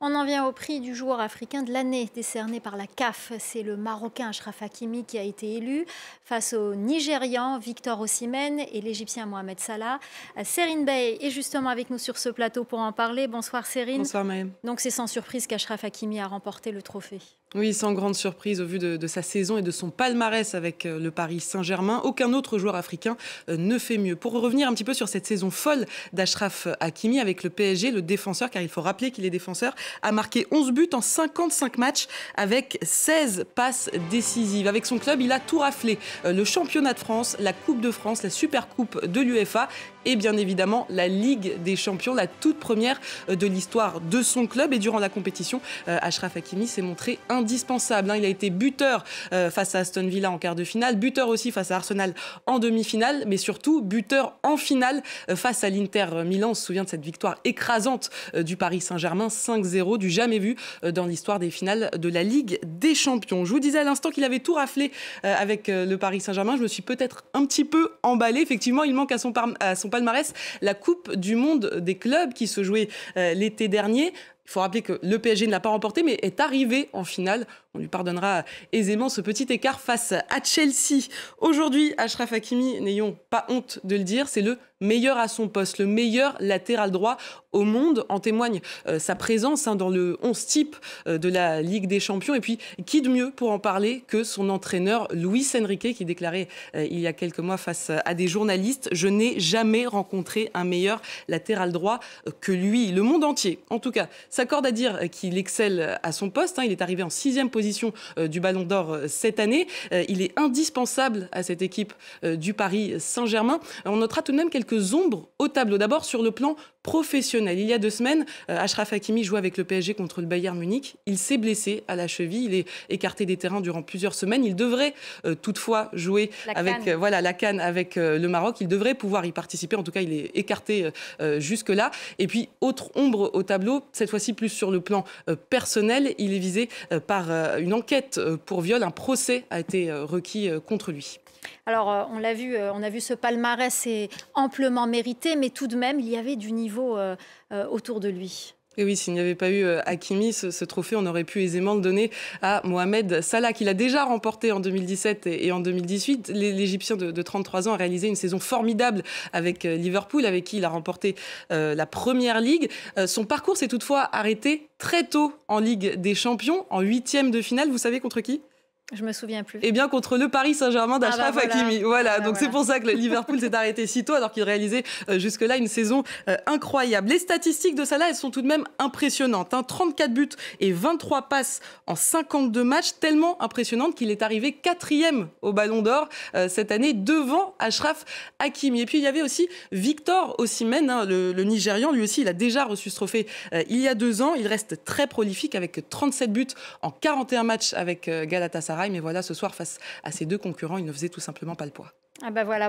On en vient au prix du joueur africain de l'année décerné par la CAF. C'est le Marocain Achraf Hakimi qui a été élu face au Nigérian Victor Osimhen et l'Égyptien Mohamed Salah. Serine Bey est justement avec nous sur ce plateau pour en parler. Bonsoir Serine. Bonsoir Maëlle. Donc c'est sans surprise qu'Achraf Hakimi a remporté le trophée. Oui, sans grande surprise au vu de sa saison et de son palmarès avec le Paris Saint-Germain. Aucun autre joueur africain ne fait mieux. Pour revenir un petit peu sur cette saison folle d'Achraf Hakimi avec le PSG, le défenseur, car il faut rappeler qu'il est défenseur, a marqué 11 buts en 55 matchs avec 16 passes décisives. Avec son club, il a tout raflé. Le championnat de France, la Coupe de France, la Super Coupe de l'UEFA et bien évidemment la Ligue des Champions, la toute première de l'histoire de son club. Et durant la compétition, Achraf Hakimi s'est montré indispensable. Il a été buteur face à Aston Villa en quart de finale, buteur aussi face à Arsenal en demi-finale, mais surtout buteur en finale face à l'Inter Milan. On se souvient de cette victoire écrasante du Paris Saint-Germain, 5-0, du jamais vu dans l'histoire des finales de la Ligue des Champions. Je vous disais à l'instant qu'il avait tout raflé avec le Paris Saint-Germain. Je me suis peut-être un petit peu emballée. Effectivement, il manque à son palmarès la Coupe du Monde des clubs qui se jouait l'été dernier. Il faut rappeler que le PSG ne l'a pas remporté, mais est arrivé en finale. On lui pardonnera aisément ce petit écart face à Chelsea. Aujourd'hui, Achraf Hakimi, n'ayons pas honte de le dire, c'est le meilleur à son poste, le meilleur latéral droit au monde. En témoigne sa présence dans le 11 type de la Ligue des Champions. Et puis, qui de mieux pour en parler que son entraîneur Luis Enrique, qui déclarait il y a quelques mois face à des journalistes: je n'ai jamais rencontré un meilleur latéral droit que lui. Le monde entier, en tout cas, s'accorde à dire qu'il excelle à son poste. Il est arrivé en 6e position du Ballon d'Or cette année. Il est indispensable à cette équipe du Paris Saint-Germain. On notera tout de même quelques ombres au tableau. D'abord sur le plan professionnel. Il y a 2 semaines, Achraf Hakimi jouait avec le PSG contre le Bayern Munich. Il s'est blessé à la cheville. Il est écarté des terrains durant plusieurs semaines. Il devrait toutefois jouer avec la CAN avec le Maroc. Il devrait pouvoir y participer. En tout cas, il est écarté jusque-là. Et puis, autre ombre au tableau, cette fois-ci plus sur le plan personnel. Il est visé par une enquête pour viol. Un procès a été requis contre lui. Alors, on a vu ce palmarès est amplement mérité, mais tout de même, il y avait du niveau autour de lui. Et oui, s'il n'y avait pas eu Hakimi, ce trophée, on aurait pu aisément le donner à Mohamed Salah, qu'il a déjà remporté en 2017 et en 2018. L'Égyptien de 33 ans a réalisé une saison formidable avec Liverpool, avec qui il a remporté la Première Ligue. Son parcours s'est toutefois arrêté très tôt en Ligue des Champions, en 8e de finale. Vous savez contre qui ? Je me souviens plus. Eh bien, contre le Paris Saint-Germain d'Achraf Hakimi. Voilà. Donc c'est pour ça que le Liverpool s'est arrêté si tôt, alors qu'il réalisait jusque-là une saison incroyable. Les statistiques de Salah, elles sont tout de même impressionnantes. 34 buts et 23 passes en 52 matchs, tellement impressionnantes qu'il est arrivé 4e au Ballon d'Or cette année, devant Achraf Hakimi. Et puis il y avait aussi Victor Osimhen, le Nigérian. Lui aussi, il a déjà reçu ce trophée il y a 2 ans. Il reste très prolifique avec 37 buts en 41 matchs avec Galatasaray. Mais voilà, ce soir, face à ses 2 concurrents, il ne faisait tout simplement pas le poids. Ah ben voilà.